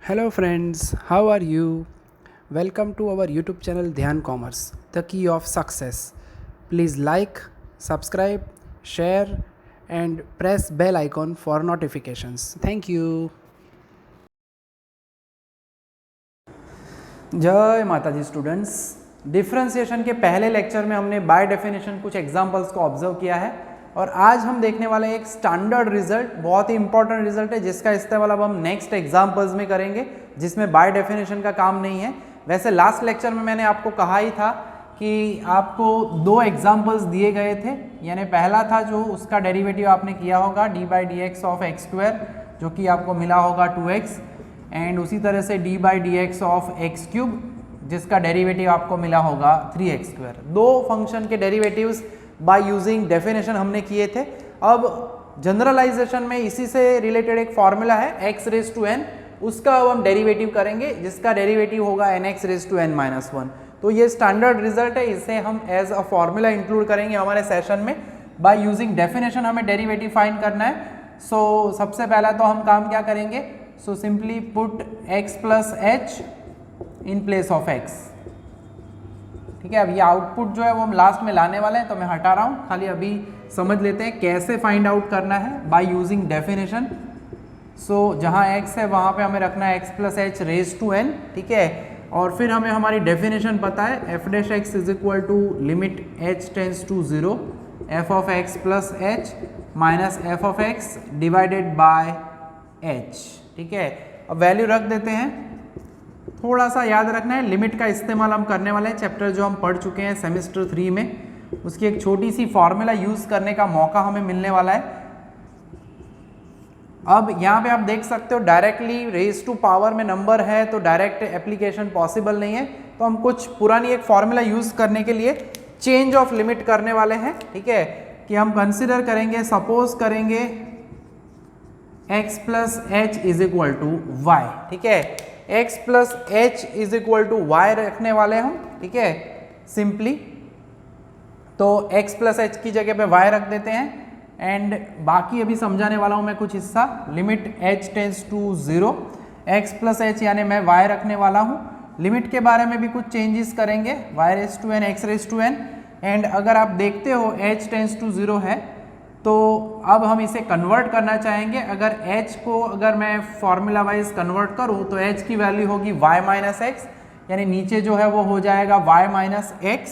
Hello friends, how are you? Welcome to our YouTube channel Dhyan Commerce, the key of success. Please like, subscribe, share and press bell icon for notifications. Thank you. जय माता जी students. Differentiation के पहले lecture में हमने by definition कुछ examples को observe किया है और आज हम देखने वाले हैं एक स्टैंडर्ड रिजल्ट, बहुत ही इंपॉर्टेंट रिजल्ट है जिसका इस्तेमाल अब हम नेक्स्ट एग्जांपल्स में करेंगे, जिसमें बाय डेफिनेशन का काम नहीं है। वैसे लास्ट लेक्चर में मैंने आपको कहा ही था कि आपको दो एग्जाम्पल्स दिए गए थे, यानी पहला था जो उसका डेरिवेटिव आपने किया होगा d/dx ऑफ एक्स स्क्वायर, जो कि आपको मिला होगा 2x, एंड उसी तरह से d/dx ऑफ एक्स क्यूब, जिसका डेरिवेटिव आपको मिला होगा 3x स्क्वायर। दो फंक्शन के डेरिवेटिव्स बाय यूजिंग डेफिनेशन हमने किए थे। अब जनरलाइजेशन में इसी से रिलेटेड एक फॉर्मूला है x⁻n, उसका अब हम डेरिवेटिव करेंगे जिसका डेरिवेटिव होगा nx⁻n-1। तो ये स्टैंडर्ड रिजल्ट है, इसे हम एज अ फॉर्मूला इंक्लूड करेंगे हमारे सेशन में। बाय यूजिंग डेफिनेशन हमें डेरिवेटिव फाइंड करना है। सो सबसे पहला तो हम काम क्या करेंगे, so simply put x plus h in place of x। ठीक है, अब ये आउटपुट जो है वो हम लास्ट में लाने वाले हैं, तो मैं हटा रहा हूँ, खाली अभी समझ लेते हैं कैसे फाइंड आउट करना है बाय यूजिंग डेफिनेशन। सो जहाँ x है वहाँ पे हमें रखना है x plus h raise to n। ठीक है, और फिर हमें हमारी डेफिनेशन पता है f dash x is equal to limit h tends to 0 f of x plus h minus f of x divided by h। ठीक है, अब वैल्यू रख देते हैं। थोड़ा सा याद रखना है, लिमिट का इस्तेमाल हम करने वाले हैं, चैप्टर जो हम पढ़ चुके हैं सेमेस्टर 3 में, उसकी एक छोटी सी फॉर्मूला यूज करने का मौका हमें मिलने वाला है। अब यहाँ पे आप देख सकते हो डायरेक्टली रेज टू पावर में नंबर है तो डायरेक्ट एप्लीकेशन पॉसिबल नहीं है, तो हम कुछ पुरानी एक फॉर्मूला यूज करने के लिए चेंज ऑफ लिमिट करने वाले हैं। ठीक है, कि हम कंसिडर करेंगे, सपोज करेंगे x plus h is equal to y. ठीक है, x plus h is equal to y रखने वाले हम। ठीक है, सिंपली तो x प्लस एच की जगह पे y रख देते हैं, एंड बाकी अभी समझाने वाला हूं मैं कुछ हिस्सा। Limit h tends to 0 x plus h यानी मैं y रखने वाला हूं। लिमिट के बारे में भी कुछ चेंजेस करेंगे, y raise to n x raise to n, and अगर आप देखते हो h टेंस टू 0 है तो अब हम इसे कन्वर्ट करना चाहेंगे। अगर h को अगर मैं फॉर्मूला वाइज कन्वर्ट करूं तो h की वैल्यू होगी y माइनस एक्स, यानी नीचे जो है वो हो जाएगा y माइनस एक्स।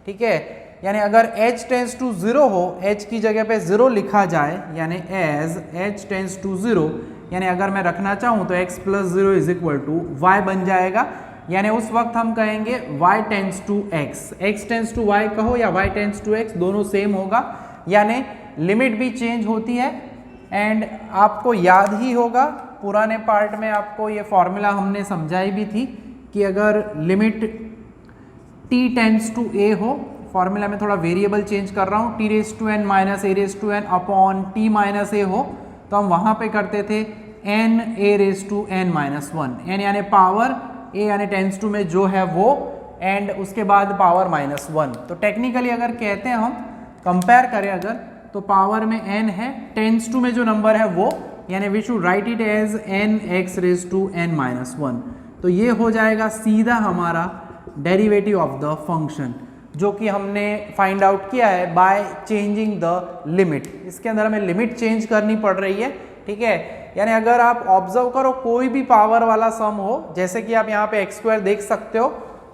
ठीक है, यानी अगर h टेंस टू 0 हो, h की जगह पे 0 लिखा जाए, यानी एज h टेंस टू 0, यानी अगर मैं रखना चाहूँ तो x plus 0 is equal to y बन जाएगा। यानी उस वक्त हम कहेंगे y tends to x, x tends to y कहो या y टेंस टू x, दोनों सेम होगा, यानी लिमिट भी चेंज होती है। एंड आपको याद ही होगा पुराने पार्ट में आपको ये फॉर्मूला हमने समझाई भी थी कि अगर limit t tends to a हो, फॉर्मूला में थोड़ा वेरिएबल चेंज कर रहा हूँ, t raise to n minus a raise to n upon t minus a हो, तो हम वहाँ पे करते थे n a raise to n minus 1, n यानी पावर, a यानी टेंस टू में जो है वो, एंड उसके बाद पावर माइनस 1। तो टेक्निकली अगर कहते हैं हम कंपेयर करें अगर, तो पावर में n है, टेंस टू में जो नंबर है वो, यानी we should write it as n x raise to n minus 1। तो ये हो जाएगा सीधा हमारा डेरिवेटिव ऑफ द फंक्शन, जो कि हमने फाइंड आउट किया है बाय चेंजिंग द लिमिट। इसके अंदर हमें लिमिट चेंज करनी पड़ रही है। ठीक है, यानी अगर आप ऑब्जर्व करो कोई भी पावर वाला सम हो, जैसे कि आप यहाँ पे एक्स स्क्वायर देख सकते हो,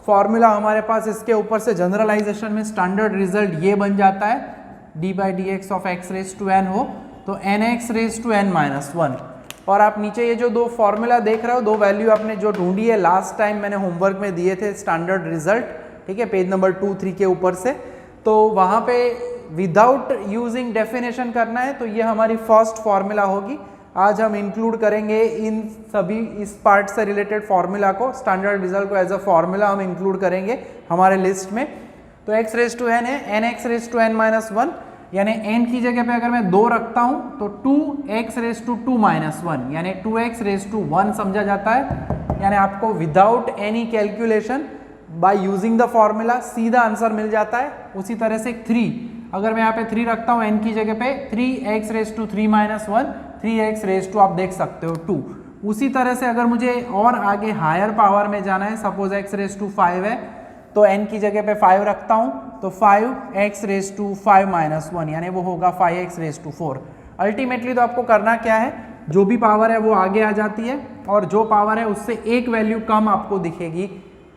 फॉर्मूला हमारे पास इसके ऊपर से जनरलाइजेशन में स्टैंडर्ड रिजल्ट ये बन जाता है, d/dx of x raise to n हो तो nx raise to n minus 1। और आप नीचे ये जो दो फॉर्मूला देख रहे हो, दो वैल्यू आपने जो ढूंढी है लास्ट टाइम मैंने होमवर्क में दिए थे स्टैंडर्ड रिजल्ट। ठीक है, पेज नंबर 2-3 के ऊपर से, तो वहाँ पे विदाउट यूजिंग डेफिनेशन करना है, तो ये हमारी फर्स्ट फॉर्मूला होगी। आज हम इंक्लूड करेंगे इन सभी इस पार्ट से रिलेटेड फॉर्मूला को, स्टैंडर्ड रिजल्ट को एज अ फॉर्मूला हम इंक्लूड करेंगे हमारे लिस्ट में। तो x रेज टू n है, nx raise to n minus 1, यानी n की जगह पे अगर मैं 2 रखता हूं तो 2x रेज टू 2 माइनस 1, यानी 2x रेज टू 1 समझा जाता है। यानी आपको without any calculation by using the formula सीधा आंसर मिल जाता है। उसी तरह से 3, अगर मैं यहाँ पे 3 रखता हूँ n की जगह पे, 3x raise to 3 minus 1, 3x raise to आप देख सकते हो 2, उसी तरह से अगर मुझे और आगे हायर पावर में जाना है, सपोज x रेज टू 5 है तो n की जगह पे 5 रखता हूँ तो 5x रेज टू 5 माइनस 1 यानी वो होगा 5x रेज टू 4। अल्टीमेटली तो आपको करना क्या है, जो भी पावर है वो आगे आ जाती है और जो पावर है उससे एक वैल्यू कम आपको दिखेगी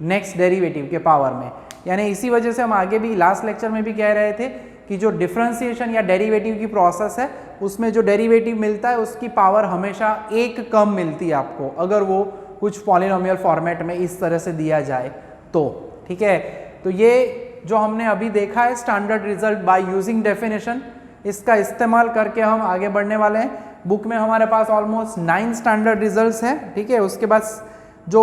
नेक्स्ट डेरिवेटिव के पावर में। यानी इसी वजह से हम आगे भी लास्ट लेक्चर में भी कह रहे थे कि जो डिफरेंशिएशन या डेरिवेटिव की प्रोसेस है उसमें जो डेरिवेटिव मिलता है उसकी पावर हमेशा एक कम मिलती है आपको, अगर वो कुछ पॉलिनोमियल फॉर्मेट में इस तरह से दिया जाए तो। ठीक है, तो ये जो हमने अभी देखा है standard result by using definition, इसका इस्तेमाल करके हम आगे बढ़ने वाले हैं। बुक में हमारे पास ऑलमोस्ट 9 स्टैंडर्ड रिजल्ट्स हैं। ठीक है, उसके बाद जो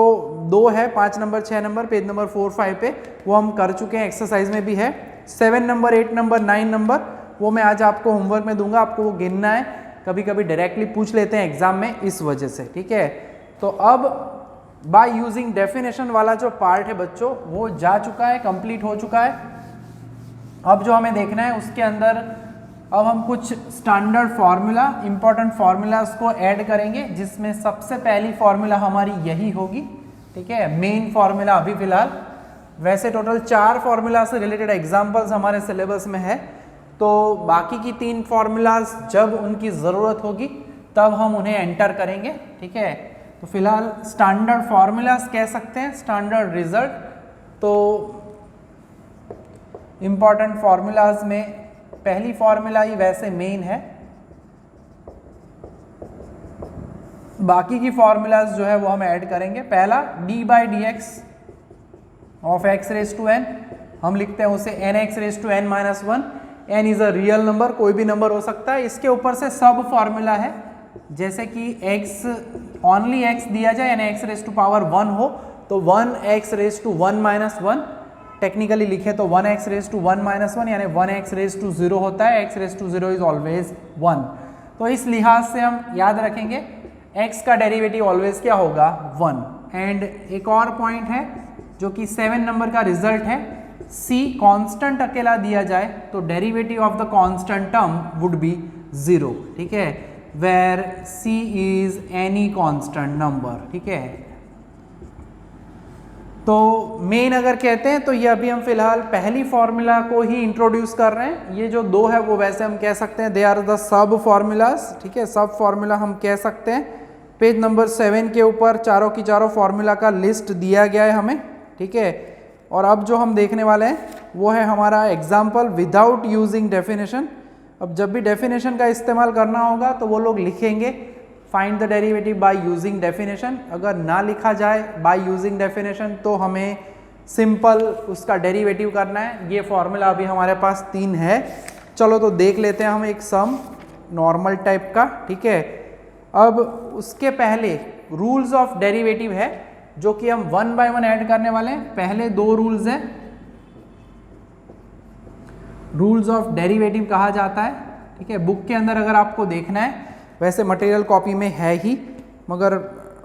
2 है 5 नंबर 6 नंबर पेज नंबर 4 5 पे वो हम कर चुके हैं, एक्सरसाइज में भी है। 7 नंबर 8 नंबर 9 नंबर वो मैं आज आपको होमवर्क में दूंगा, आपको वो गिनना है। कभी कभी डायरेक्टली पूछ लेते हैं एग्जाम में इस वजह से। ठीक है, तो अब बाय यूजिंग डेफिनेशन वाला जो पार्ट है बच्चों वो जा चुका है, कंप्लीट हो चुका है। अब जो हमें देखना है उसके अंदर अब हम कुछ स्टैंडर्ड फार्मूला, इंपॉर्टेंट फार्मूलाज को ऐड करेंगे, जिसमें सबसे पहली फार्मूला हमारी यही होगी। ठीक है, मेन फार्मूला अभी फिलहाल। वैसे टोटल 4 फार्मूला से रिलेटेड एग्जांपल्स हमारे सिलेबस में है, तो बाकी की 3 फार्मूलाज जब उनकी ज़रूरत होगी तब हम उन्हें एंटर करेंगे। ठीक है, तो फिलहाल स्टैंडर्ड फार्मूलाज कह सकते हैं, स्टैंडर्ड रिजल्ट। तो इंपॉर्टेंट फार्मूलाज में पहली फार्मूला ही वैसे मेन है, बाकी की फार्मूलाज जो है वो हम ऐड करेंगे। पहला d by d x of x raise to n, हम लिखते हैं उसे n x raise to n minus 1। N is a real number, कोई भी नंबर हो सकता है। इसके ऊपर से सब फार्मूला है, जैसे कि x ओनली x दिया जाए यानी x रेज टू पावर 1 हो तो 1x raise to 1 minus 1, technically लिखे तो 1x रेज टू 1 माइनस 1 यानी 1x रेज टू 0 होता है। x raise to 0 is always 1। तो इस लिहाज से हम याद रखेंगे x का डेरिवेटिव ऑलवेज क्या होगा 1। एंड एक और पॉइंट है जो कि 7 नंबर का रिजल्ट है, c कांस्टेंट अकेला दिया जाए तो derivative of the constant term would be 0। ठीक है, where c is any constant number. ठीक है, तो मेन अगर कहते हैं तो ये अभी हम फिलहाल पहली फॉर्मूला को ही इंट्रोड्यूस कर रहे हैं। ये जो 2 है वो वैसे हम कह सकते हैं दे आर द सब फॉर्मूलाज। ठीक है, सब फॉर्मूला हम कह सकते हैं। पेज नंबर 7 के ऊपर चारों की चारों फॉर्मूला का लिस्ट दिया गया है हमें। ठीक है, और अब जो हम देखने वाले हैं वो है हमारा एग्जाम्पल विदाउट यूजिंग डेफिनेशन। अब जब भी डेफिनेशन का इस्तेमाल करना होगा तो वो लोग लिखेंगे find the derivative by using definition. अगर ना लिखा जाए बाय यूजिंग डेफिनेशन तो हमें सिंपल उसका डेरिवेटिव करना है। ये फॉर्मूला अभी हमारे पास 3 है। चलो तो देख लेते हैं हम एक सम नॉर्मल टाइप का। ठीक है, अब उसके पहले रूल्स ऑफ डेरिवेटिव है जो कि हम 1 बाय 1 ऐड करने वाले हैं। पहले 2 रूल्स हैं, रूल्स ऑफ डेरिवेटिव कहा जाता है। ठीक है, बुक के अंदर अगर आपको देखना है, वैसे मटेरियल कॉपी में है ही, मगर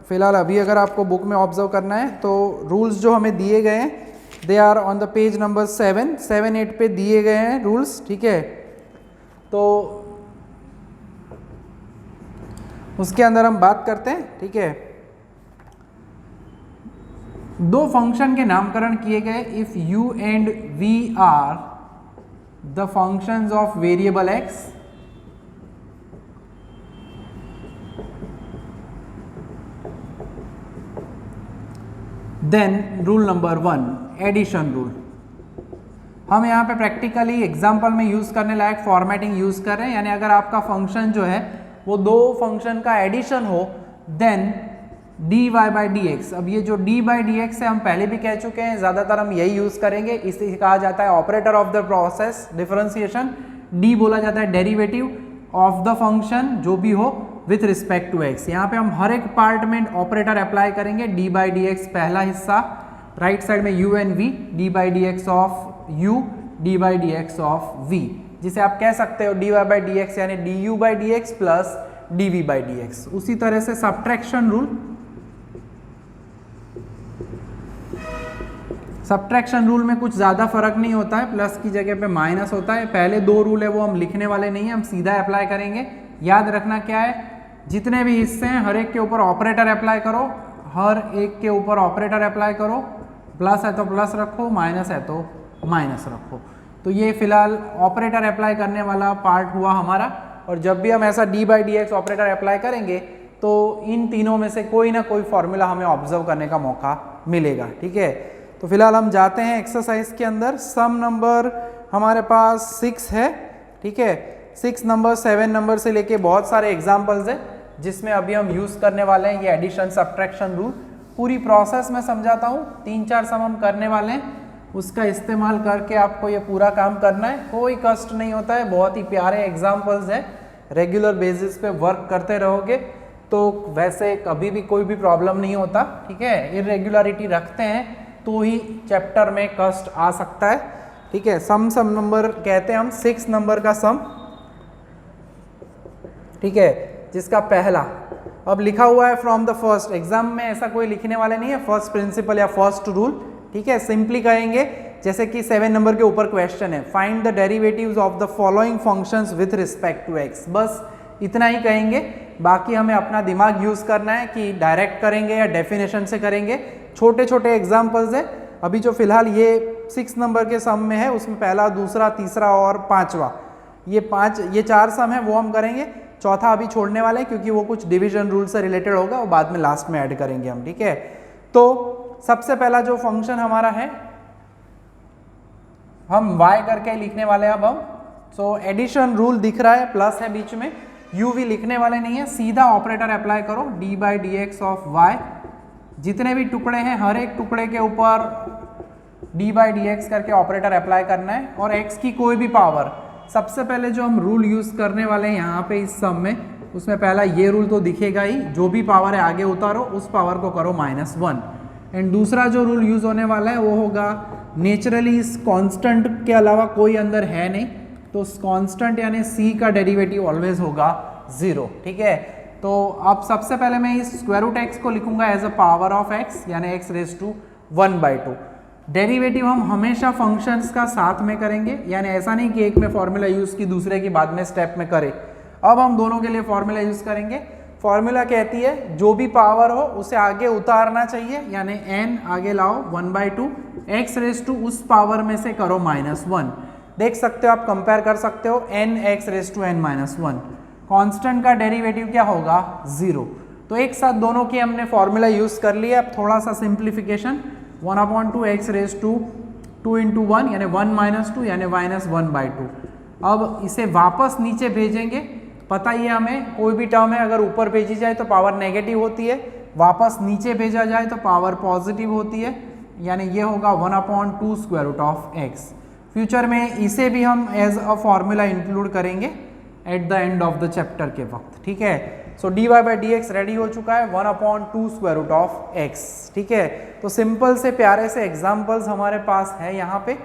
फिलहाल अभी अगर आपको बुक में ऑब्जर्व करना है तो रूल्स जो हमें दिए गए हैं they are on the page number 7-8 पे दिए गए हैं रूल्स। ठीक है, तो उसके अंदर हम बात करते हैं। ठीक है, 2 फंक्शन के नामकरण किए गए। If u and v are the functions of variable x, then rule number 1 addition rule. हम यहाँ पे प्रैक्टिकली एग्जाम्पल में यूज करने लायक फॉर्मेटिंग यूज कर रहे हैं, यानी अगर आपका फंक्शन जो है वो 2 फंक्शन का एडिशन हो then dy by d x. अब ये जो dy बाई डी एक्स है हम पहले भी कह चुके हैं, ज़्यादातर हम यही यूज़ करेंगे। इसे कहा जाता है operator of the process differentiation. d बोला जाता है डेरिवेटिव ऑफ द फंक्शन जो भी हो विथ रिस्पेक्ट टू x। यहाँ पे हम हर एक पार्ट में ऑपरेटर अप्लाई करेंगे। dy बाई डी एक्स पहला हिस्सा, राइट साइड में u and v, dy by d x of u, dy by d x of v, जिसे आप कह सकते हो dy बाई डी एक्स यानी du by d x plus dv by d x. उसी तरह से सब्ट्रैक्शन रूल, सब्ट्रैक्शन रूल में कुछ ज़्यादा फर्क नहीं होता है, प्लस की जगह पे माइनस होता है। पहले 2 रूल है वो हम लिखने वाले नहीं है, हम सीधा अप्लाई करेंगे। याद रखना क्या है, जितने भी हिस्से हैं हर एक के ऊपर ऑपरेटर अप्लाई करो, हर एक के ऊपर ऑपरेटर अप्लाई करो, प्लस है तो प्लस रखो, माइनस है तो माइनस रखो। तो ये फिलहाल ऑपरेटर अप्लाई करने वाला पार्ट हुआ हमारा। और जब भी हम ऐसा D by d x operator apply करेंगे तो इन तीनों में से कोई ना कोई फॉर्मूला हमें ऑब्जर्व करने का मौका मिलेगा, ठीक है। तो फिलहाल हम जाते हैं एक्सरसाइज के अंदर। सम नंबर हमारे पास 6 है, ठीक है। 6 नंबर 7 नंबर से लेके बहुत सारे एग्जाम्पल्स हैं जिसमें अभी हम यूज़ करने वाले हैं ये एडिशन सब्ट्रैक्शन रूल। पूरी प्रोसेस में समझाता हूँ, 3-4 सम हम करने वाले हैं, उसका इस्तेमाल करके आपको ये पूरा काम करना है। कोई कष्ट नहीं होता है, बहुत ही प्यारे एग्जाम्पल्स हैं, रेगुलर बेसिस पे वर्क करते रहोगे तो वैसे कभी भी कोई भी प्रॉब्लम नहीं होता, ठीक है। इरेगुलरिटी रखते हैं तो ही चैप्टर में कष्ट आ सकता है, ठीक है। सम नंबर कहते हैं हम 6 नंबर का सम, ठीक है, जिसका पहला अब लिखा हुआ है फ्रॉम द फर्स्ट। एग्जाम में ऐसा कोई लिखने वाले नहीं है फर्स्ट प्रिंसिपल या फर्स्ट रूल, ठीक है। सिंपली कहेंगे जैसे कि 7 नंबर के ऊपर क्वेश्चन है, find the derivatives of the following functions with respect to x, बस इतना ही कहेंगे। बाकी हमें अपना दिमाग यूज करना है कि डायरेक्ट करेंगे या डेफिनेशन से करेंगे। छोटे छोटे एग्जाम्पल्स हैं। अभी जो फिलहाल ये 6 नंबर के सम में है उसमें पहला, दूसरा, तीसरा और पांचवा, ये 4 सम है वो हम करेंगे। चौथा अभी छोड़ने वाले हैं क्योंकि वो कुछ डिवीजन रूल से रिलेटेड होगा, वो बाद में लास्ट में ऐड करेंगे हम, ठीक है। तो सबसे पहला जो फंक्शन हमारा है हम y करके लिखने वाले हैं अब हम। सो एडिशन रूल दिख रहा है, प्लस है बीच में, uv लिखने वाले नहीं है, सीधा ऑपरेटर अप्लाई करो d by d x of y। जितने भी टुकड़े हैं हर एक टुकड़े के ऊपर d बाई डी एक्स करके ऑपरेटर अप्लाई करना है और x की कोई भी पावर। सबसे पहले जो हम रूल यूज करने वाले हैं यहाँ पे इस सम में, उसमें पहला ये रूल तो दिखेगा ही, जो भी पावर है आगे उतारो उस पावर को करो -1। एंड दूसरा जो रूल यूज होने वाला है वो होगा नेचुरली इस कांस्टेंट के अलावा कोई अंदर है नहीं, तो कांस्टेंट यानी c का डेरिवेटिव ऑलवेज होगा 0, ठीक है। तो अब सबसे पहले मैं इस स्क्वायर रूट x को लिखूंगा as a power of x यानी x रेज टू 1/2। डेरिवेटिव हम हमेशा फंक्शंस का साथ में करेंगे, यानी ऐसा नहीं कि एक में फॉर्मूला यूज की दूसरे की बाद में स्टेप में करे। अब हम दोनों के लिए फॉर्मूला यूज करेंगे। फॉर्मूला कहती है जो भी पावर हो उसे आगे उतारना चाहिए, यानी n आगे लाओ 1/2, x रेज टू उस पावर में से करो -1। देख सकते हो, आप कंपेयर कर सकते हो, n x raise to n -1। Constant का डेरिवेटिव क्या होगा 0। तो एक साथ दोनों की हमने फॉर्मूला यूज कर लिया। अब थोड़ा सा सिंप्लीफिकेशन, 1/2 x रेज टू 2 × 1 यानी 1 - 2 यानी -1/2। अब इसे वापस नीचे भेजेंगे। पता ही है हमें कोई भी टर्म है अगर ऊपर भेजी जाए तो पावर नेगेटिव होती है, वापस नीचे भेजा जाए तो पावर पॉजिटिव होती है, यानी ये होगा 1/2 square root of x। Future में इसे भी हम एज अ फॉर्मूला इंक्लूड करेंगे at the end of the chapter के वक्त, ठीक है। So d y by d x ready हो चुका है, 1/2 स्क्वायर रूट ऑफ x, ठीक है। तो सिंपल से प्यारे से एग्जाम्पल्स हमारे पास है। यहाँ पे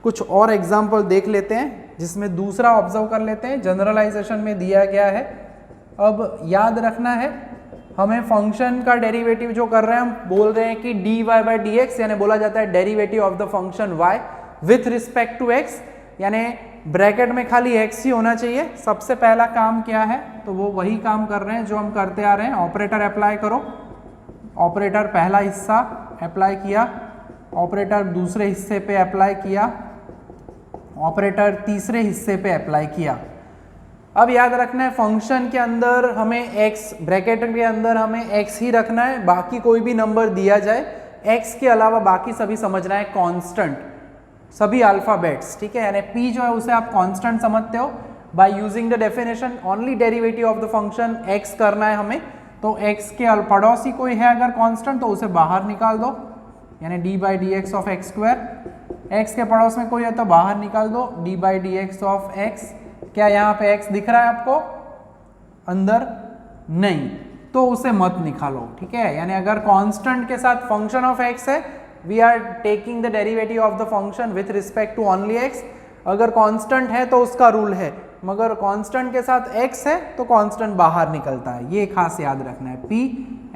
कुछ और एग्जाम्पल देख लेते हैं जिसमें दूसरा ऑब्जर्व कर लेते हैं, जनरलाइजेशन में दिया गया है। अब याद रखना है हमें फंक्शन का डेरिवेटिव जो कर रहे हैं, हम बोल रहे हैं कि d y by d x, यानी बोला जाता है derivative of the function y with respect to x, यानी ब्रैकेट में खाली x ही होना चाहिए। सबसे पहला काम क्या है, तो वो वही काम कर रहे हैं जो हम करते आ रहे हैं, ऑपरेटर अप्लाई करो। ऑपरेटर पहला हिस्सा अप्लाई किया, ऑपरेटर दूसरे हिस्से पे अप्लाई किया, ऑपरेटर तीसरे हिस्से पे अप्लाई किया। अब याद रखना है फंक्शन के अंदर हमें x, ब्रैकेट के अंदर हमें x ही रखना है, बाकी कोई भी नंबर दिया जाए x के अलावा बाकी सभी समझना है कांस्टेंट, सभी अल्फाबेट्स, ठीक है। यानी p जो है उसे आप कांस्टेंट समझते हो। By using the definition only derivative of the function x करना है हमें, तो x के पड़ोसी कोई है अगर कांस्टेंट तो उसे बाहर निकाल दो, यानी d by d x of x square. x के पड़ोस में कोई है तो बाहर निकाल दो d by d x of x। क्या यहाँ पे x दिख रहा है आपको अंदर? नहीं, तो उसे मत निकालो, ठीक है। यानी अगर कांस्टेंट के साथ फंक्शन ऑफ x है, we are taking the derivative of the function with respect to only x। अगर कांस्टेंट है तो उसका रूल है, मगर कांस्टेंट के साथ x है तो कांस्टेंट बाहर निकलता है, ये खास याद रखना है। p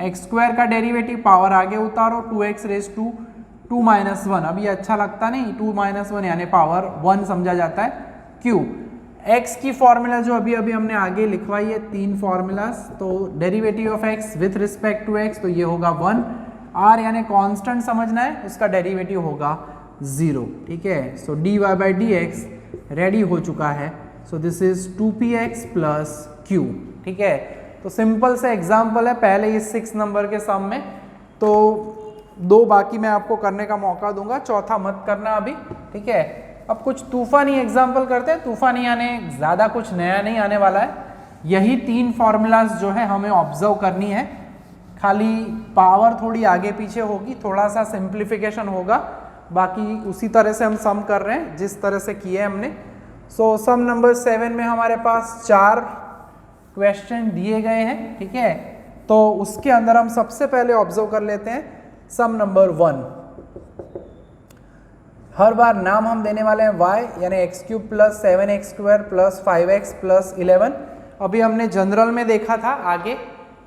एक्स स्क्वायर का डेरिवेटिव पावर आगे उतारो, 2x रेज टू 2 - 1। अब ये अच्छा लगता नहीं, 2 - 1 यानी पावर 1 समझा जाता है। q x की फॉर्मूला जो अभी अभी हमने आगे लिखवाई है, 3 फॉर्मूलाज, तो derivative of x with respect to x, तो ये होगा 1, r यानी कांस्टेंट समझना है, उसका डेरिवेटिव होगा 0, ठीक है। सो dy by d x ready हो चुका है, सो this is 2px plus q, ठीक है। तो सिंपल से एग्जाम्पल है, पहले इस 6 नंबर के सम में, तो 2 बाकी मैं आपको करने का मौका दूंगा, चौथा मत करना अभी, ठीक है। अब कुछ तूफानी एग्जाम्पल करते हैं, तूफानी यानी ज़्यादा कुछ नया नहीं आने वाला है, यही 3 फॉर्मूलाज जो है हमें ऑब्जर्व करनी है, खाली पावर थोड़ी आगे पीछे होगी, थोड़ा सा सिंप्लीफिकेशन होगा, बाकी उसी तरह से हम सम कर रहे हैं जिस तरह से किए हमने। सो सम नंबर 7 में हमारे पास 4 क्वेश्चन दिए गए हैं, ठीक है। तो उसके अंदर हम सबसे पहले ऑब्जर्व कर लेते हैं सम नंबर 1। हर बार नाम हम देने वाले हैं y यानी x³ plus 7x² plus 5x plus 11। अभी हमने जनरल में देखा था आगे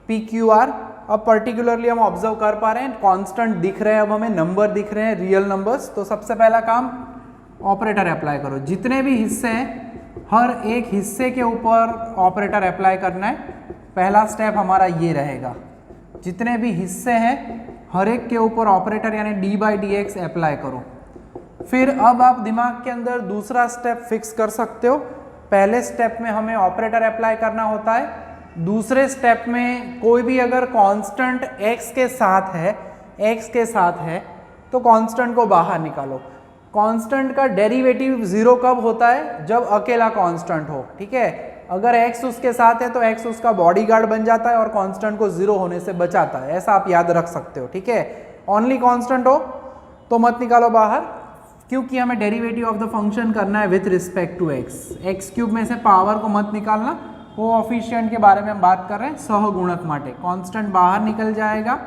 PQR, अब पर्टिकुलरली हम ऑब्जर्व कर पा रहे हैं कांस्टेंट दिख रहे हैं, अब हमें नंबर दिख रहे हैं रियल नंबर्स। तो सबसे पहला काम ऑपरेटर अप्लाई करो, जितने भी हिस्से हैं हर एक हिस्से के ऊपर ऑपरेटर अप्लाई करना है। पहला स्टेप हमारा ये रहेगा, जितने भी हिस्से हैं हर एक के ऊपर ऑपरेटर यानी D by d x apply करो। फिर अब आप दिमाग के अंदर दूसरा स्टेप फिक्स कर सकते हो। पहले स्टेप में हमें ऑपरेटर अप्लाई करना होता है, दूसरे स्टेप में कोई भी अगर कांस्टेंट x के साथ है तो कांस्टेंट को बाहर निकालो। कांस्टेंट का डेरिवेटिव 0 कब होता है? जब अकेला कांस्टेंट हो, ठीक है। अगर x उसके साथ है तो x उसका बॉडीगार्ड बन जाता है और कांस्टेंट को 0 होने से बचाता है, ऐसा आप याद रख सकते हो, ठीक है। ओनली कांस्टेंट हो तो मत निकालो बाहर, क्योंकि हमें डेरिवेटिव ऑफ द फंक्शन करना है विथ रिस्पेक्ट टू x³ में से पावर को मत निकालना, कोएफिशिएंट के बारे में हम बात कर रहे हैं, सहगुणक माटे कांस्टेंट बाहर निकल जाएगा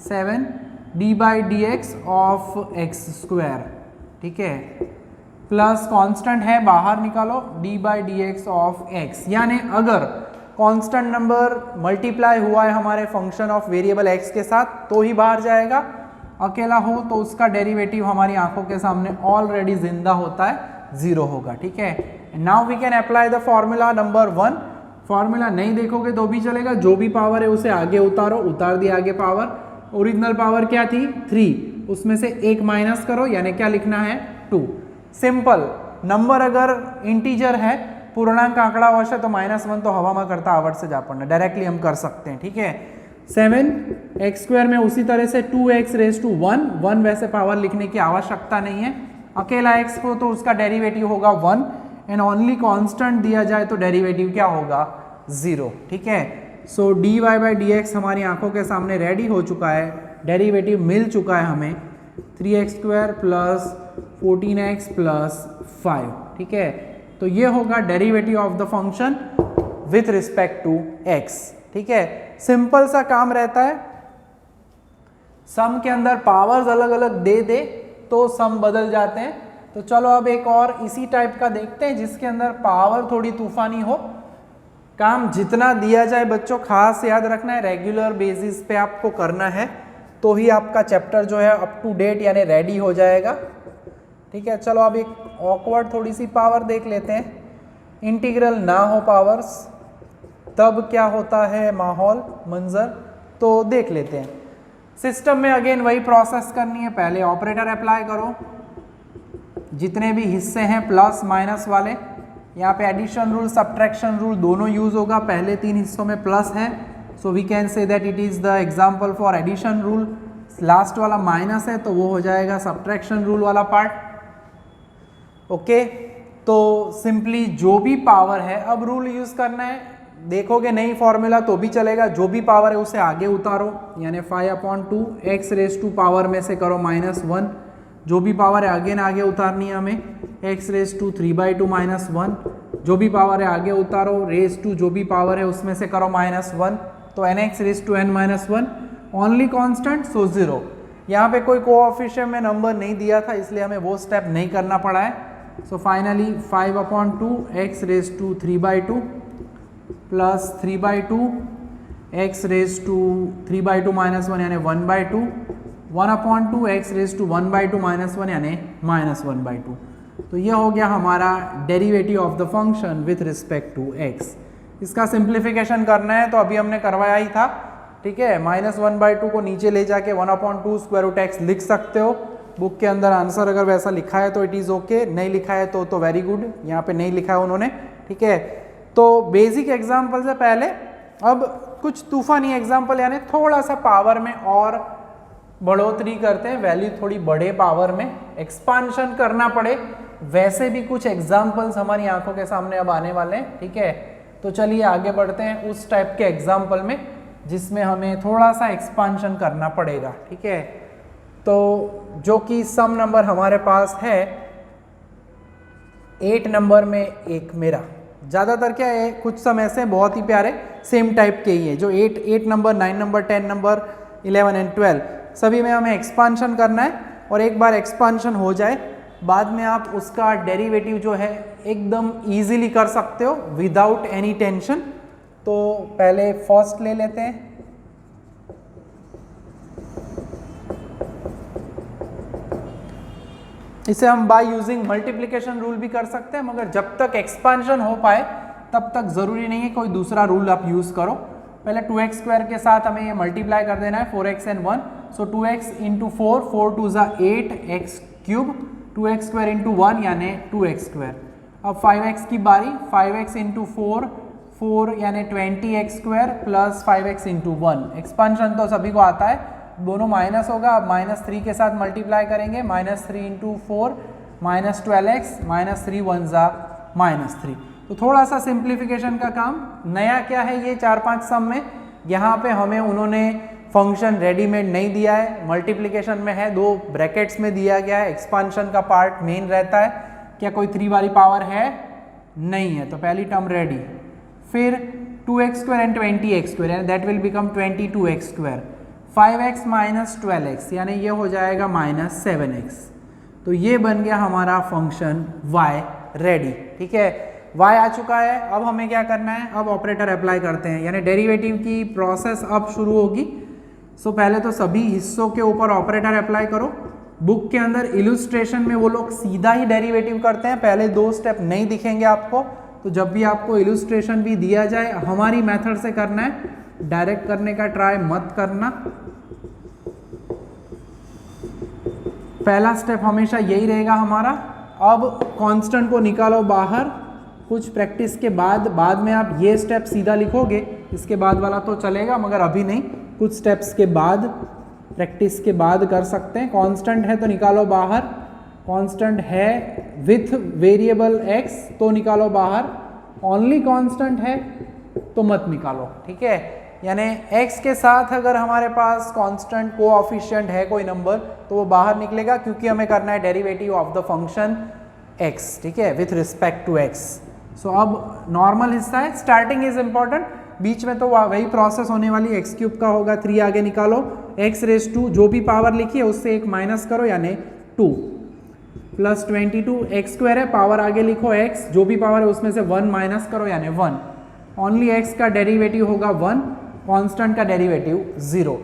7 D by d x of x², ठीक है, प्लस कांस्टेंट है बाहर निकालो D by d x of x। यानी अगर कांस्टेंट नंबर मल्टीप्लाई हुआ है हमारे फंक्शन ऑफ वेरिएबल x के साथ तो ही बाहर जाएगा, अकेला हो तो उसका डेरिवेटिव हमारी आंखों के सामने ऑलरेडी जिंदा होता है, 0 होगा, ठीक है। Now we can apply the formula number 1। Formula नहीं देखोगे तो भी चलेगा, जो भी पावर है उसे आगे उतारो, उतार दिया आगे पावर। ओरिजिनल पावर क्या थी? 3, उसमें से 1 माइनस करो, यानी क्या लिखना है? 2। सिंपल, नंबर अगर इंटीजर है, पूर्णांक आंकड़ा अवश्य, तो -1 तो हवा में करता आवड़ से जा पड़ना, डायरेक्टली हम कर सकते हैं, ठीक है। 7x² में उसी तरह से 2x⁻1 वैसे पावर लिखने की आवश्यकता नहीं है, अकेला x हो तो उसका डेरिवेटिव होगा 1 एंड ओनली कांस्टेंट दिया जाए तो डेरिवेटिव क्या होगा? 0, ठीक है। सो dy बाई डी एक्स हमारी आंखों के सामने रेडी हो चुका है, डेरिवेटिव मिल चुका है हमें 3x² प्लस 14x प्लस 5, ठीक है। तो ये होगा derivative of the function with respect to x, ठीक है। सिंपल सा काम रहता है, सम के अंदर पावर्स अलग अलग दे दे तो सम बदल जाते हैं। तो चलो अब एक और इसी टाइप का देखते हैं जिसके अंदर पावर थोड़ी तूफानी हो। काम जितना दिया जाए बच्चों खास याद रखना है, रेगुलर बेसिस पे आपको करना है, तो ही आपका चैप्टर जो है अप टू डेट यानी रेडी हो जाएगा, ठीक है। चलो अब एक ऑकवर्ड थोड़ी सी पावर देख लेते हैं। इंटीग्रल ना हो पावर्स तब क्या होता है माहौल, मंजर, तो देख लेते हैं। सिस्टम में अगेन वही प्रोसेस करनी है, पहले ऑपरेटर अप्लाई करो, जितने भी हिस्से हैं प्लस माइनस वाले, यहाँ पे एडिशन रूल सब्ट्रैक्शन रूल दोनों यूज होगा, पहले 3 हिस्सों में प्लस है, so we can say that it is the example for addition rule. Last वाला माइनस है तो वो हो जाएगा सब्ट्रैक्शन रूल वाला पार्ट, ओके। तो सिंपली जो भी पावर है, अब रूल यूज करना है, देखोगे नहीं फॉर्मूला तो भी चलेगा, जो भी पावर है उसे आगे उतारो, यानी 5/2 x⁻² पावर में से करो -1, जो भी पावर है आगे ना आगे उतारनी है हमें, x⁻³ 3/2 -1, जो भी पावर है आगे उतारो, raised to जो भी पावर है उसमें से करो -1, तो nx⁻n-1 ओनली कांस्टेंट, सो 0। यहाँ पे कोई कोएफिशिएंट में नंबर नहीं दिया था इसलिए हमें वो स्टेप नहीं करना पड़ा है। So finally 5/2 x⁻³ 3/2 plus 3/2 x⁻³ 3/2 -1 यानी 1/2, 1/2 x⁻² 1/2 -1 यानी -1/2। तो ये हो गया हमारा derivative of the function with respect to x. इसका सिंप्लीफिकेशन करना है तो अभी हमने करवाया ही था, ठीक है। -1/2 को नीचे ले जाके 1/2 स्क्वायर रूट एक्स लिख सकते हो। बुक के अंदर आंसर अगर वैसा लिखा है तो इट इज़ ओके, नहीं लिखा है तो वेरी गुड। यहाँ पे नहीं लिखा है उन्होंने, ठीक है। तो बेसिक एग्जाम्पल से पहले अब कुछ तूफानी एग्जाम्पल, यानी थोड़ा सा पावर में और बढ़ोतरी करते हैं, वैल्यू थोड़ी बड़े पावर में एक्सपांशन करना पड़े, वैसे भी कुछ एग्जाम्पल्स हमारी आंखों के सामने अब आने वाले हैं, ठीक है। तो चलिए आगे बढ़ते हैं उस टाइप के एग्जाम्पल में जिसमें हमें थोड़ा सा एक्सपांशन करना पड़ेगा, ठीक है। तो जो कि सम नंबर हमारे पास है 8 नंबर में एक मेरा, ज़्यादातर क्या है कुछ सम ऐसे बहुत ही प्यारे सेम टाइप के ही है, जो 8 नंबर, 9 नंबर, 10 नंबर, 11 एंड 12 सभी में हमें एक्सपांशन करना है। और एक बार एक्सपांशन हो जाए बाद में आप उसका डेरिवेटिव जो है एकदम इजीली कर सकते हो विदाउट एनी टेंशन। तो पहले फर्स्ट ले लेते हैं, इसे हम बाय यूजिंग मल्टीप्लिकेशन रूल भी कर सकते हैं, मगर जब तक एक्सपांशन हो पाए तब तक ज़रूरी नहीं है कोई दूसरा रूल आप यूज़ करो। पहले 2x² के साथ हमें ये मल्टीप्लाई कर देना है 4x and 1, so 2x into 4, 4 2 ज़ा 8x³, 2x² इंटू 1 यानी 2x²। अब 5x की बारी, 5x इंटू 4, 4 यानी 20x² plus 5x into 1। Expansion तो सभी को आता है, दोनों माइनस होगा, अब -3 के साथ मल्टीप्लाई करेंगे, -3 इंटू 4 -12x, -3 1 ज़ा -3। तो थोड़ा सा सिंप्लीफिकेशन का काम। नया क्या है ये 4-5 सम में, यहाँ पे हमें उन्होंने फंक्शन रेडीमेड नहीं दिया है, मल्टीप्लिकेशन में है, 2 ब्रैकेट्स में दिया गया है, एक्सपांशन का पार्ट मेन रहता है। क्या कोई 3 वाली पावर है? नहीं है, तो पहली टर्म रेडी। फिर 2x² and 20x² and that will become 22x², 5x minus 12x यानी ये हो जाएगा -7x। तो ये बन गया हमारा फंक्शन y रेडी, ठीक है। y आ चुका है, अब हमें क्या करना है, अब ऑपरेटर अप्लाई करते हैं, यानी डेरिवेटिव की प्रोसेस अब शुरू होगी। सो पहले तो सभी हिस्सों के ऊपर ऑपरेटर अप्लाई करो। बुक के अंदर इलुस्ट्रेशन में वो लोग सीधा ही डेरिवेटिव करते हैं, पहले 2 स्टेप नहीं दिखेंगे आपको। तो जब भी आपको इलुस्ट्रेशन भी दिया जाए हमारी मेथड से करना है, डायरेक्ट करने का ट्राई मत करना। पहला स्टेप हमेशा यही रहेगा हमारा। अब कांस्टेंट को निकालो बाहर, कुछ प्रैक्टिस के बाद में आप ये स्टेप सीधा लिखोगे, इसके बाद वाला तो चलेगा मगर अभी नहीं, कुछ स्टेप्स के बाद प्रैक्टिस के बाद कर सकते हैं। कांस्टेंट है तो निकालो बाहर, कांस्टेंट है विथ वेरिएबल x तो निकालो बाहर, ओनली कांस्टेंट है तो मत निकालो, ठीक है। यानी x के साथ अगर हमारे पास कांस्टेंट कोएफिशिएंट है कोई नंबर तो वो बाहर निकलेगा, क्योंकि हमें करना है derivative of the function x, ठीक है, विथ रिस्पेक्ट टू x। सो अब नॉर्मल हिस्सा है, स्टार्टिंग इज इंपॉर्टेंट, बीच में तो वही प्रोसेस होने वाली, x³ का होगा 3 आगे निकालो, x⁻² जो भी पावर लिखी है उससे 1 माइनस करो यानी 2 प्लस 22 x² है, पावर आगे लिखो x, जो भी पावर है उसमें से 1 माइनस करो यानी 1। ओनली x का डेरिवेटिव होगा 1, कांस्टेंट का डेरिवेटिव 0।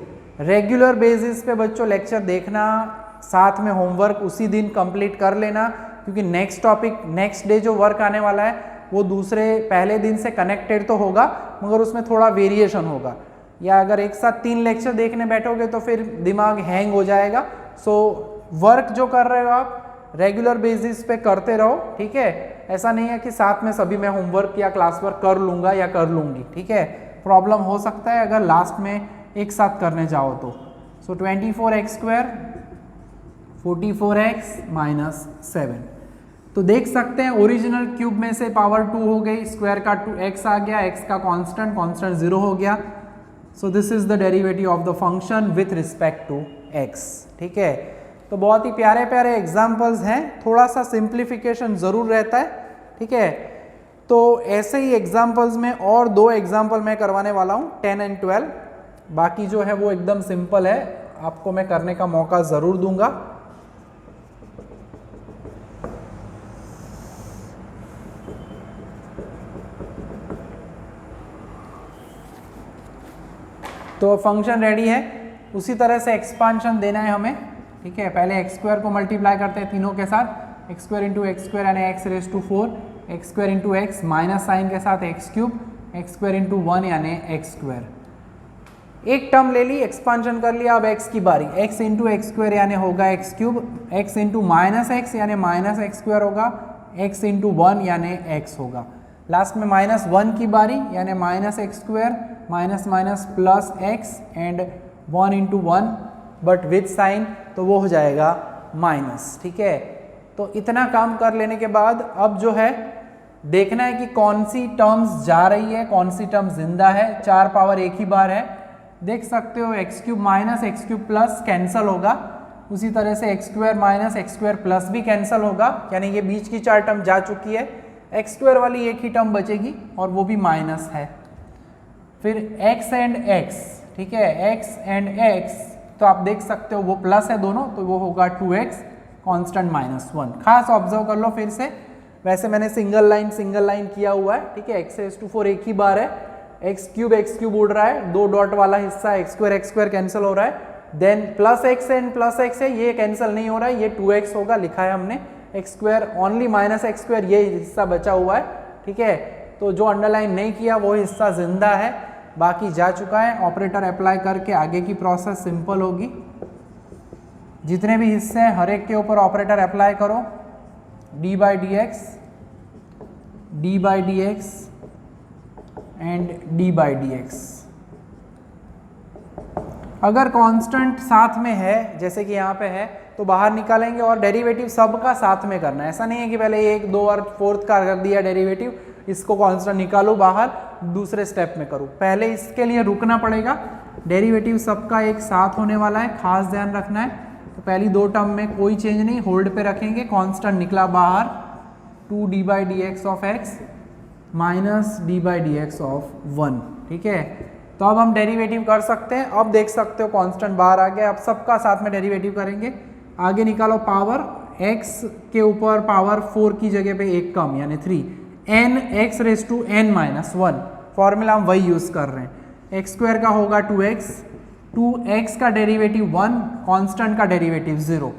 रेगुलर बेसिस पे बच्चों लेक्चर देखना, साथ में होमवर्क उसी दिन कंप्लीट कर लेना, क्योंकि नेक्स्ट टॉपिक नेक्स्ट डे जो वर्क आने वाला है वो दूसरे पहले दिन से कनेक्टेड तो होगा मगर उसमें थोड़ा वेरिएशन होगा, या अगर एक साथ 3 लेक्चर देखने बैठोगे तो फिर दिमाग हैंग हो जाएगा। सो वर्क जो कर रहे हो आप रेगुलर बेसिस पे करते रहो, ठीक है। ऐसा नहीं है कि साथ में सभी मैं होमवर्क या क्लास वर्क कर लूँगा या कर लूँगी, ठीक है। प्रॉब्लम हो सकता है अगर लास्ट में एक साथ करने जाओ तो। सो 24x², 44x माइनस 7। तो देख सकते हैं ओरिजिनल क्यूब में से पावर 2 हो गई, स्क्वायर का 2x आ गया, x का कांस्टेंट 0 हो गया। So this is the derivative of the function with respect to x, ठीक है। तो बहुत ही प्यारे प्यारे एग्जाम्पल्स हैं, थोड़ा सा सिंप्लीफिकेशन ज़रूर रहता है, ठीक है। तो ऐसे ही एग्जाम्पल्स में और 2 एग्जाम्पल मैं करवाने वाला हूँ 10 एंड 12, बाकी जो है वो एकदम सिंपल है, आपको मैं करने का मौका ज़रूर दूंगा। तो फंक्शन रेडी है, उसी तरह से एक्सपांशन देना है हमें, ठीक है। पहले x² को मल्टीप्लाई करते हैं तीनों के साथ, x square into x square यानी x raise to 4, x square into x minus sign के साथ x cube, x square into 1 यानी एक्स स्क्वायर। एक टर्म ले ली, एक्सपांशन कर लिया, अब एक्स की बारी, एक्स इंटू एक्स स्क्वायर यानी होगा x cube, x into minus x यानी माइनस एक्स स्क्वायर होगा, एक्स इंटू 1 यानी एक्स होगा। लास्ट में माइनस 1 की बारी यानी minus x square minus minus plus x and 1 into 1 but with sign, तो वो हो जाएगा माइनस। ठीक है, तो इतना काम कर लेने के बाद अब जो है देखना है कि कौन सी टर्म्स जा रही है, कौन सी टर्म जिंदा है। 4 पावर एक ही बार है, देख सकते हो x cube minus x cube plus cancel होगा, उसी तरह से x square minus x square plus भी कैंसल होगा, यानी ये बीच की 4 टर्म जा चुकी है, एक्स स्क्वायर वाली एक ही टर्म बचेगी और वो भी माइनस है। फिर एक्स एंड एक्स, ठीक है, एक्स एंड एक्स, तो आप देख सकते हो वो प्लस है दोनों, तो वो होगा 2x कांस्टेंट -1। खास ऑब्जर्व कर लो फिर से, वैसे मैंने सिंगल लाइन किया हुआ है। ठीक है, एक्स रेज टू 4 एक ही बार है, एक्स क्यूब उड़ रहा है, 2 डॉट वाला हिस्सा एक्स स्क्वायर कैंसिल हो रहा है, then plus x and plus x है, ये कैंसिल नहीं हो रहा है, ये 2x होगा, लिखा है हमने, x square only minus x square ये हिस्सा बचा हुआ है। ठीक है, तो जो अंडरलाइन नहीं किया वो हिस्सा जिंदा है, बाकी जा चुका है। ऑपरेटर अप्लाई करके आगे की प्रोसेस सिंपल होगी। जितने भी हिस्से हैं हर एक के ऊपर ऑपरेटर अप्लाई करो, D by d x and D by d x. अगर कांस्टेंट साथ में है जैसे कि यहाँ पे है तो बाहर निकालेंगे और डेरिवेटिव सबका साथ में करना है। ऐसा नहीं है कि पहले 1 2 और 4th का कर दिया डेरिवेटिव, इसको कांस्टेंट निकालो बाहर, दूसरे स्टेप में करूँ, पहले इसके लिए रुकना पड़ेगा। डेरिवेटिव सबका एक साथ होने वाला है, खास ध्यान रखना है। तो पहली 2 टर्म में कोई चेंज नहीं, होल्ड पे रखेंगे, कांस्टेंट निकला बाहर 2 D by d x of x minus D by d x of 1। ठीक है, तो अब हम डेरिवेटिव कर सकते हैं। अब देख सकते हो कांस्टेंट बाहर आ गया, अब सबका साथ में डेरिवेटिव करेंगे। आगे निकालो पावर, x के ऊपर पावर 4 की जगह पे एक कम यानी 3, n x raise to n minus 1, formula हम वही यूज कर रहे हैं। एक्स स्क्वायर का होगा 2x, 2x का डेरिवेटिव 1, कांस्टेंट का डेरिवेटिव 0।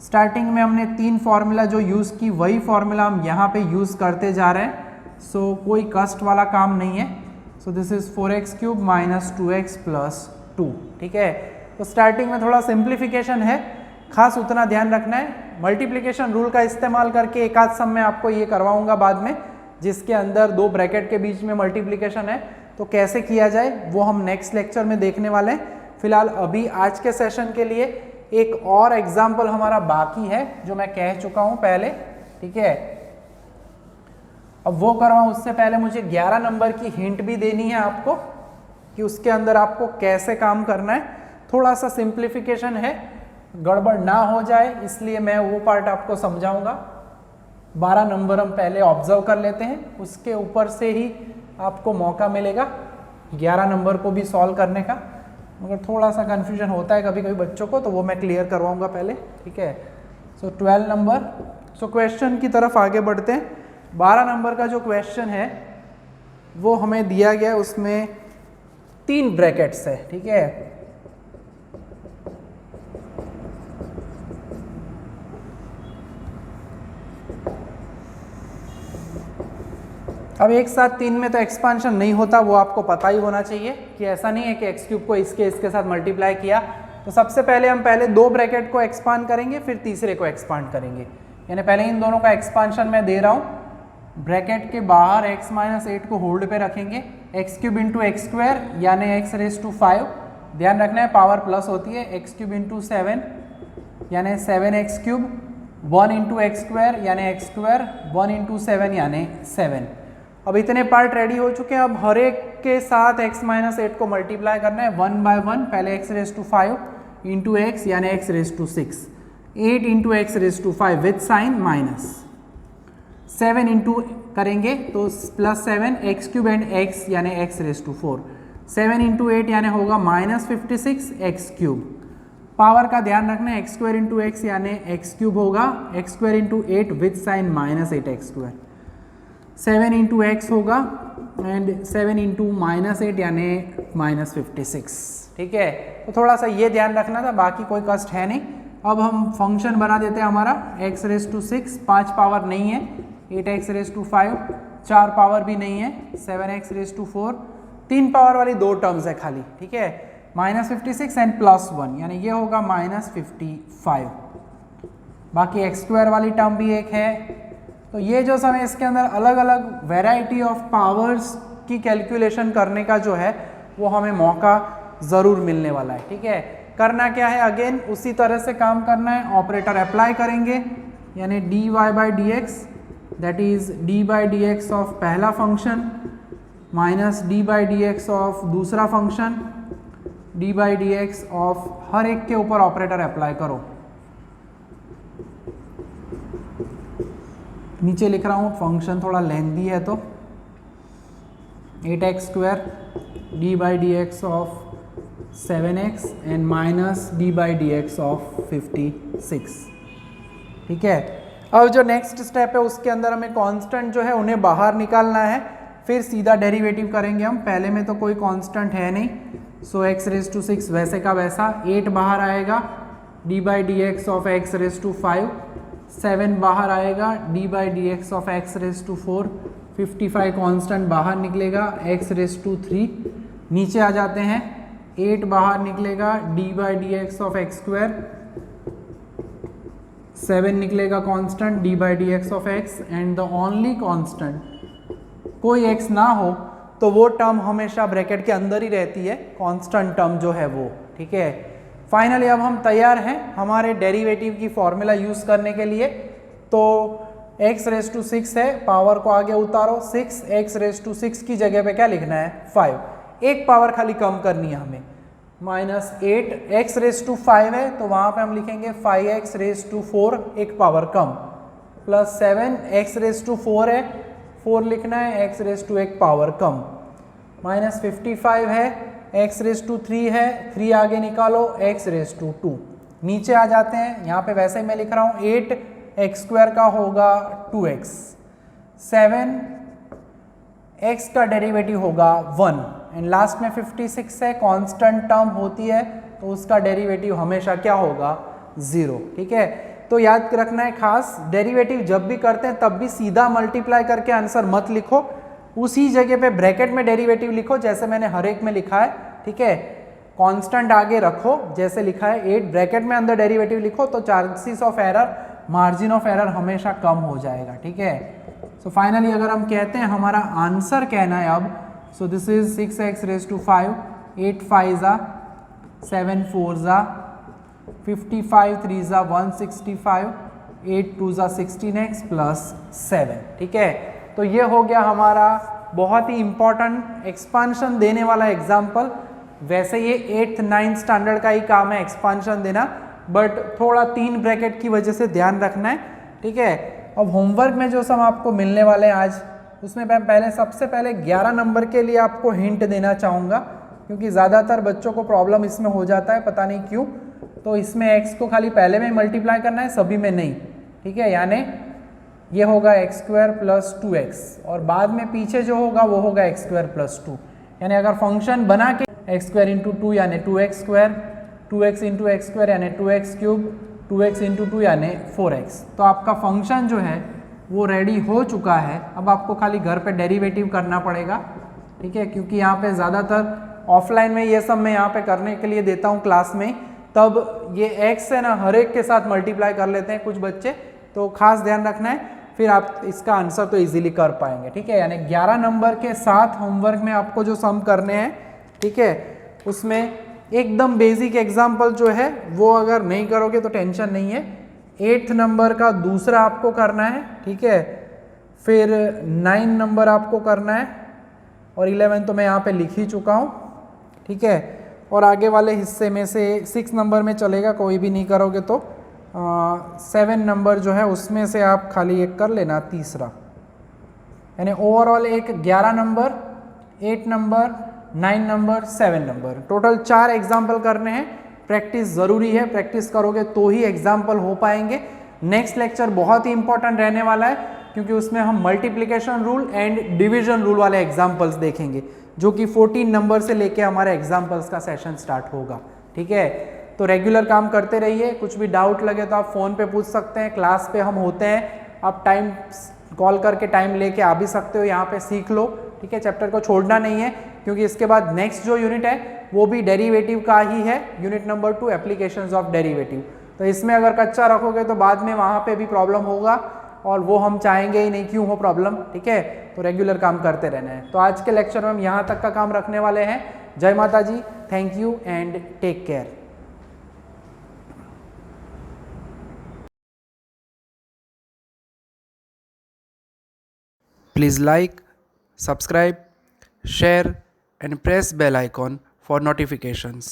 स्टार्टिंग में हमने 3 फॉर्मूला जो यूज की वही फॉर्मूला हम यहाँ पे यूज करते जा रहे हैं, सो कोई कष्ट वाला काम नहीं है। सो this is 4x cube minus 2x plus 2। ठीक है, तो स्टार्टिंग में थोड़ा सिंप्लीफिकेशन है, खास उतना ध्यान रखना है। मल्टीप्लिकेशन रूल का इस्तेमाल करके एक आध सम में आपको ये करवाऊंगा बाद में, जिसके अंदर 2 ब्रैकेट के बीच में मल्टीप्लिकेशन है, तो कैसे किया जाए वो हम नेक्स्ट लेक्चर में देखने वाले हैं। फिलहाल अभी आज के सेशन के लिए एक और एग्जाम्पल हमारा बाकी है जो मैं कह चुका हूँ पहले। ठीक है, अब वो करवाऊँ उससे पहले मुझे 11 नंबर की हिंट भी देनी है आपको कि उसके अंदर आपको कैसे काम करना है। थोड़ा सा सिंप्लीफिकेशन है, गड़बड़ ना हो जाए इसलिए मैं वो पार्ट आपको समझाऊंगा। 12 नंबर हम पहले ऑब्जर्व कर लेते हैं, उसके ऊपर से ही आपको मौका मिलेगा 11 नंबर को भी सॉल्व करने का। मगर थोड़ा सा कन्फ्यूजन होता है कभी कभी बच्चों को, तो वो मैं क्लियर करवाऊंगा पहले। ठीक है, सो 12 नंबर। सो क्वेश्चन की तरफ आगे बढ़ते हैं। 12 नंबर का जो क्वेश्चन है वो हमें दिया गया है, उसमें 3 ब्रैकेट्स है। ठीक है, अब एक साथ 3 में तो एक्सपांशन नहीं होता, वो आपको पता ही होना चाहिए कि ऐसा नहीं है कि एक्स क्यूब को इसके साथ मल्टीप्लाई किया। तो सबसे पहले हम 2 ब्रैकेट को एक्सपांड करेंगे, फिर तीसरे को एक्सपांड करेंगे। यानी पहले इन दोनों का एक्सपांशन मैं दे रहा हूँ। ब्रैकेट के बाहर x माइनस 8 को होल्ड पे रखेंगे, x cube into x square यानी एक्स रेज टू 5, ध्यान रखना है पावर प्लस होती है, एक्स क्यूब इंटू 7 यानी 7x cube, 1 into x square यानी एक्स स्क्वायर, 1 इंटू 7 यानी 7। अब इतने पार्ट रेडी हो चुके हैं। अब हर एक के साथ x माइनस 8 को मल्टीप्लाई करना है 1 बाय 1। पहले x raise to 5 into x यानी x raise to 6, 8 into x raise to 5 with sign minus, 7 into करेंगे तो plus 7, x cube and x यानी x रेज टू 4, 7 इंटू 8 यानी होगा माइनस 56 एक्स क्यूब। पावर का ध्यान रखना है, एक्स स्क्वायर इंटू एक्स यानी एक्स क्यूब होगा, x square into 8 with sign minus 8 x square, 7 into x होगा एंड 7 इंटू माइनस 8 यानी माइनस 56। ठीक है, तो थोड़ा सा ये ध्यान रखना था, बाकी कोई कष्ट है नहीं। अब हम फंक्शन बना देते हैं हमारा x रेज टू 6, 5 पावर नहीं है, 8x रेज टू 5, 4 पावर भी नहीं है, 7x रेज टू 4, 3 पावर वाली 2 टर्म्स है खाली, ठीक है, -56 एंड +1 यानी ये होगा -55। बाकी x स्क्वायर वाली टर्म भी एक है। तो ये जो समय इसके अंदर अलग अलग वेराइटी ऑफ पावर्स की कैलकुलेशन करने का जो है वो हमें मौका ज़रूर मिलने वाला है, ठीक है। करना क्या है, अगेन उसी तरह से काम करना है, ऑपरेटर अप्लाई करेंगे यानी dy/dx that is d/dx of पहला फंक्शन माइनस d/dx ऑफ दूसरा फंक्शन, d/dx ऑफ हर एक के ऊपर ऑपरेटर अप्लाई करो। नीचे लिख रहा हूँ, फंक्शन थोड़ा लेंथी है तो 8x² d/dx of 7x and minus d/dx of 56, ठीक है। अब जो नेक्स्ट स्टेप है उसके अंदर हमें कांस्टेंट जो है उन्हें बाहर निकालना है, फिर सीधा डेरिवेटिव करेंगे हम। पहले में तो कोई कांस्टेंट है नहीं, सो x रेज टू 6 वैसे का वैसा, 8 बाहर आएगा d/dx of x raise to 5, 7 बाहर आएगा d/dx of x raise to 4, 55 constant बाहर निकलेगा x रेज टू 3, नीचे आ जाते हैं 8 बाहर निकलेगा d/dx ऑफ x², 7 निकलेगा constant d/dx of x and the only constant, कोई x ना हो तो वो टर्म हमेशा ब्रैकेट के अंदर ही रहती है, कांस्टेंट टर्म जो है वो, ठीक है। फाइनली अब हम तैयार हैं हमारे डेरिवेटिव की फॉर्मूला यूज करने के लिए। तो x रेज टू 6 है, पावर को आगे उतारो, 6 x रेज टू 6 की जगह पे क्या लिखना है 5, एक पावर खाली कम करनी है हमें, -8 x रेज टू 5 है तो वहां पे हम लिखेंगे 5x रेज टू 4 एक पावर कम, प्लस 7 x रेज टू 4 है, 4 लिखना है, x रेज टू एक पावर कम, -55 है, x रेज टू 3 है, 3 आगे निकालो, x रेज टू 2, नीचे आ जाते हैं। यहाँ पे वैसे ही मैं लिख रहा हूँ 8x² का होगा 2x, 7 x का डेरिवेटिव होगा 1 एंड लास्ट में 56 है, कांस्टेंट टर्म होती है तो उसका डेरिवेटिव हमेशा क्या होगा 0, ठीक है। तो याद रखना है खास, डेरिवेटिव जब भी करते हैं तब भी सीधा मल्टीप्लाई करके आंसर मत लिखो, उसी जगह पे ब्रैकेट में डेरिवेटिव लिखो जैसे मैंने हर एक में लिखा है, ठीक है। कांस्टेंट आगे रखो जैसे लिखा है 8, ब्रैकेट में अंदर डेरिवेटिव लिखो तो chances of error, margin of error हमेशा कम हो जाएगा, ठीक है। सो फाइनली अगर हम कहते हैं हमारा आंसर कहना है अब, so this is 6x raise to 5, 8 5 7 4 55 3 165, 8 2 16x plus 7, ठीक है। तो ये हो गया हमारा बहुत ही इंपॉर्टेंट एक्सपांशन देने वाला एग्जाम्पल। वैसे ये 8th 9th स्टैंडर्ड का ही काम है एक्सपांशन देना, बट थोड़ा 3 ब्रैकेट की वजह से ध्यान रखना है, ठीक है। अब होमवर्क में जो सम आपको मिलने वाले हैं आज, उसमें मैं पहले सबसे पहले 11 नंबर के लिए आपको हिंट देना चाहूँगा, क्योंकि ज़्यादातर बच्चों को प्रॉब्लम इसमें हो जाता है, पता नहीं क्यों। तो इसमें x को खाली पहले में मल्टीप्लाई करना है, सभी में नहीं, ठीक है। यानी ये होगा x² प्लस 2x और बाद में पीछे जो होगा वो होगा x² प्लस 2, यानी अगर फंक्शन बना के x² इंटू 2 यानी 2x², 2x इंटू x² यानी 2x³, 2x इंटू 2 यानी 4x, तो आपका फंक्शन जो है वो रेडी हो चुका है। अब आपको खाली घर पे डेरिवेटिव करना पड़ेगा, ठीक है, क्योंकि यहाँ पे ज़्यादातर ऑफलाइन में ये सब मैं यहाँ पे करने के लिए देता हूँ क्लास में, तब ये x है ना हर एक के साथ मल्टीप्लाई कर लेते हैं कुछ बच्चे, तो खास ध्यान रखना है, फिर आप इसका आंसर तो इजीली कर पाएंगे, ठीक है। यानी 11 नंबर के साथ होमवर्क में आपको जो सम करने हैं, ठीक है, उसमें एकदम बेसिक एग्जाम्पल जो है वो अगर नहीं करोगे तो टेंशन नहीं है। 8th नंबर का दूसरा आपको करना है, ठीक है, फिर 9 नंबर आपको करना है और 11 तो मैं यहाँ पे लिख ही चुका हूँ, ठीक है। और आगे वाले हिस्से में से 6 नंबर में चलेगा, कोई भी नहीं करोगे तो 7 नंबर जो है उसमें से आप खाली एक कर लेना, तीसरा, यानी ओवरऑल एक 11 number, 8 number, 9 number, 7 number, total 4 example करने हैं। प्रैक्टिस ज़रूरी है, प्रैक्टिस करोगे तो ही एग्जाम्पल हो पाएंगे। नेक्स्ट लेक्चर बहुत ही इंपॉर्टेंट रहने वाला है, क्योंकि उसमें हम multiplication rule and division rule वाले एग्जाम्पल्स देखेंगे, जो कि 14 नंबर से लेके हमारे एग्जाम्पल्स का सेशन स्टार्ट होगा, ठीक है। तो रेगुलर काम करते रहिए, कुछ भी डाउट लगे तो आप फ़ोन पे पूछ सकते हैं, क्लास पे हम होते हैं, आप टाइम कॉल करके टाइम लेके आ भी सकते हो, यहाँ पे सीख लो, ठीक है। चैप्टर को छोड़ना नहीं है, क्योंकि इसके बाद नेक्स्ट जो यूनिट है वो भी डेरिवेटिव का ही है, unit number 2 applications of derivative. तो इसमें अगर कच्चा रखोगे तो बाद में वहाँ पे भी प्रॉब्लम होगा, और वो हम चाहेंगे ही नहीं, क्यों हो प्रॉब्लम, ठीक है। तो रेगुलर काम करते रहना है। तो आज के लेक्चर में हम यहाँ तक का काम रखने वाले हैं। जय माता जी, thank you and take care. Please like, subscribe, share and press bell icon for notifications.